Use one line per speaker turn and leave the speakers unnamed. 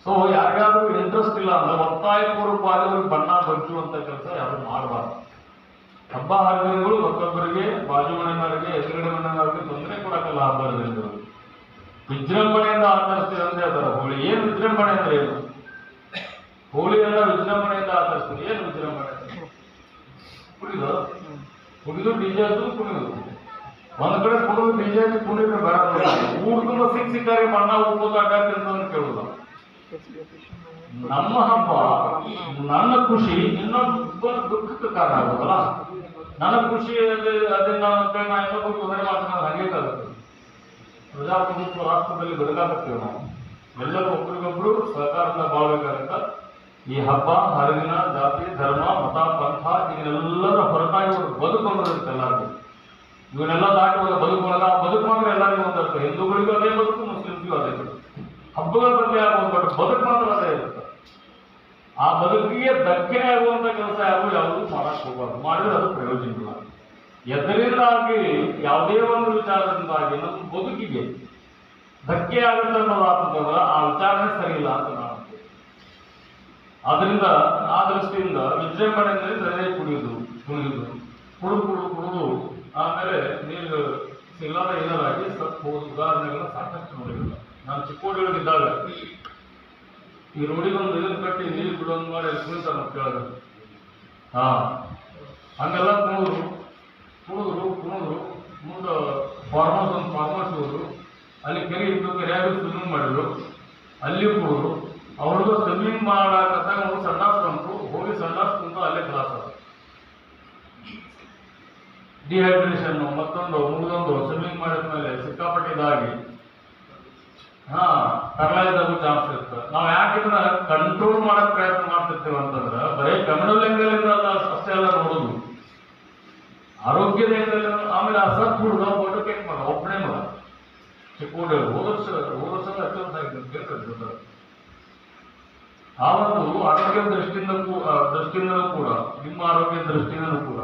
So ಯಾರಿಗಾದ್ರೂ interest ಇಲ್ಲ ಅಂದ್ರೆ ಒತ್ತಾಯಪೂರ್ವಕವಾಗಿ ಅವ್ರಿಗೆ ಬಣ್ಣ ಬಚ್ಚುವಂತ ಕೆಲಸ ಯಾರು ಮಾಡಬಾರ್ದು. ಹಬ್ಬ ಹರಿದಿನಗಳು ಮತ್ತೊಬ್ಬರಿಗೆ, ಬಾಜು ಮನೆಯವರಿಗೆ, ಎದುರುಗಡೆ ಮನೆಯವರಿಗೆ ತೊಂದರೆ ಕೊಡಕ್ಕಲ್ಲ ಹಬ್ಬ ಹರಿದಿನಗಳು. ವಿಜೃಂಭಣೆಯಿಂದ ಆಚರಿಸ್ತೀವಿ ಅಂದ್ರೆ ಅದರ ಹೋಳಿ. ಏನು ವಿಜೃಂಭಣೆ ಅಂದ್ರೆ ಏನು? ಹೋಳಿ ಎಲ್ಲ ವಿಜೃಂಭಣೆಯಿಂದ ಆಚರಿಸ್ತೀವಿ. ಏನು ವಿಜೃಂಭಣೆ? ಕುಡಿದು ಡಿಜೆ ಹಚ್ಚೋದು, ಕುಣಿದು. ಒಂದ್ ಕಡೆ ಕುಡಿದು ಡಿಜೆ ಹಚ್ಚಿ ಕುಣಿದ್ರೆ ಬೇಡ, ಊರ್ ತುಂಬ ಸಿಕ್ಕಾಗಿ ಬಣ್ಣ ಉಪ್ಪೋದು ಅಡ್ಡಾಡ್ತಿಂತ ಕೇಳುದ. ನಮ್ಮ ಹಬ್ಬ, ನನ್ನ ಖುಷಿ ಇನ್ನೊಬ್ಬರ ದುಃಖಕ್ಕೆ ಕಾರಣ ಆಗೋದಲ್ಲ. ನನ್ನ ಖುಷಿ ಅದನ್ನ ನಾ ಇನ್ನೊಬ್ಬರು ತೊಂದರೆ ಮಾಡ್ತಾನೆ, ಹಂಗೆ ಆಗುತ್ತೆ. ಪ್ರಜಾಪ್ರಭುತ್ವ ರಾಷ್ಟ್ರದಲ್ಲಿ ಬದುಕಾಕತ್ತೇವೆ ನಾವು. ಎಲ್ಲರೂ ಒಬ್ರಿಗೊಬ್ರು ಸಹಕಾರದಿಂದ ಬಾಳ್ಬೇಕಾಗತ್ತ. ಈ ಹಬ್ಬ ಹರಿದಿನ, ಜಾತಿ, ಧರ್ಮ, ಮತ, ಪಂಥ ಇವನ್ನೆಲ್ಲರ ಹೊರತಾಗಿ ಒಂದು ಬದುಕು ಅನ್ನೋದಿರುತ್ತೆ ಎಲ್ಲರಿಗೂ. ಇವನ್ನೆಲ್ಲ ದಾಟಿ ಒಂದು ಬದುಕೊಳಗ ಬದುಕು ಮಾತ್ರ ಎಲ್ಲರಿಗೂ ಒಂದರ್ಥ. ಹಿಂದೂಗಳಿಗೂ ಅದೇ ಬದುಕು, ಮುಸ್ಲಿಮ್ಸ್ಗೂ ಅದೇ ಬದುಕು. ಹಬ್ಬಗಳ ಬಗ್ಗೆ ಆಗುವ ಬದುಕು ಮಾತ್ರ ಅದೇ ಇರುತ್ತೆ. ಆ ಬದುಕಿಗೆ ಧಕ್ಕೆ ಆಗುವಂತ ಕೆಲಸ ಯಾವುದು ಮಾಡಕ್ ಹೋಗಬಾರ್ದು. ಮಾಡಿದ್ರೆ ಅದು ಪ್ರಯೋಜನ ಇಲ್ಲ. ಎದರಿಂದಾಗಿ ಯಾವುದೇ ಒಂದು ವಿಚಾರದಿಂದಾಗಿ ನಮ್ಮ ಬದುಕಿಗೆ ಧಕ್ಕೆ ಆಗುತ್ತೆ ಅನ್ನೋದಾಗ್ತಂದ್ರೆ ಆ ವಿಚಾರನೇ ಸರಿ ಇಲ್ಲ ಅಂತ ನಾನು. ಆದ್ರಿಂದ ಆ ದೃಷ್ಟಿಯಿಂದ ವಿಜೃಂಭಣೆ ಅಂದರೆ ಸರಿಯಾಗಿ ಕುಡಿಯುವುದು, ಕುಡಿದು ಆಮೇಲೆ ನೀರು ಸಿಗಲಾದ ಏನಾರಾಗಿ ಸತ್ತು ಹೋದ ಉದಾಹರಣೆಗಳನ್ನ ಸಾಕಷ್ಟು ನೋಡಿಲ್ಲ. ನಾನು ಚಿಕ್ಕೋಡಿಗಳಿದ್ದಾಗ ಈ ರೋಡಿಗೊಂದು ಇದನ್ನು ಕಟ್ಟಿ ನೀರು ಬಿಡೋದು ಮಾಡಿ ಕುಣಿತಾರೆ ನಾವು ಕೇಳಿದ್ರೆ. ಹಂಗೆಲ್ಲ ಕುಣಿದ್ರು ಮುಂದೆ ಫಾರ್ಮರ್ಸ್ ಹೋದ್ರು. ಅಲ್ಲಿ ಕೆರೆ ಇದ್ದು, ಕೆರೆಯಾಗಿ ಸ್ವಿಮ್ಮಿಂಗ್ ಮಾಡಿದ್ರು. ಅಲ್ಲಿ ಕುಡಿದ್ರು. ಅವ್ರಿಗೂ ಸ್ವಿಮ್ಮಿಂಗ್ ಮಾಡಾಕತ್ತ ಅವ್ರು ಸಂಡಾಸ್ ಬಂತು. ಹೋಗಿ ಸಂಡಾಸ್ ಕುಂತು ಅಲ್ಲೇ ಕ್ಲಾಸ್ ಆದ. ಡಿಹೈಡ್ರೇಷನ್ ಮತ್ತೊಂದು ಮುಗಿದೊಂದು ಸ್ವಿಮ್ಮಿಂಗ್ ಮಾಡಿದ ಮೇಲೆ ಸಿಕ್ಕಾಪಟ್ಟೆ ಇದಾಗಿ ಪ್ಯಾರಲೈಸ್ ಆಗೋ ಚಾನ್ಸ್ ಇರುತ್ತೆ. ನಾವು ಯಾಕಿದ್ರೆ ಕಂಟ್ರೋಲ್ ಮಾಡಕ್ ಪ್ರಯತ್ನ ಮಾಡ್ತಿರ್ತೀವಿ ಅಂತಂದ್ರೆ ಬರೀ ಕಮ್ಯುನಲ್ ಆಂಗಲ್ ಅಷ್ಟೇ ಎಲ್ಲ ನೋಡೋದು, ಆರೋಗ್ಯದ ಆಂಗಲ್. ಆಮೇಲೆ ಅಸತ್ ಹುಡುಗ ಫೋಟೋ ಕೇಕ್ ಮಾಡ ಒಬ್ಬನೇ ಮಗ ಚಿಕ್ಕೋಡಿ ಹೋದ ವರ್ಷ ಕೇಳ್ತಾರೆ. ಆ ಒಂದು ಆರೋಗ್ಯದ ದೃಷ್ಟಿಯಿಂದಲೂ ಕೂಡ ನಿಮ್ಮ ಆರೋಗ್ಯದ ದೃಷ್ಟಿಯಿಂದಲೂ ಕೂಡ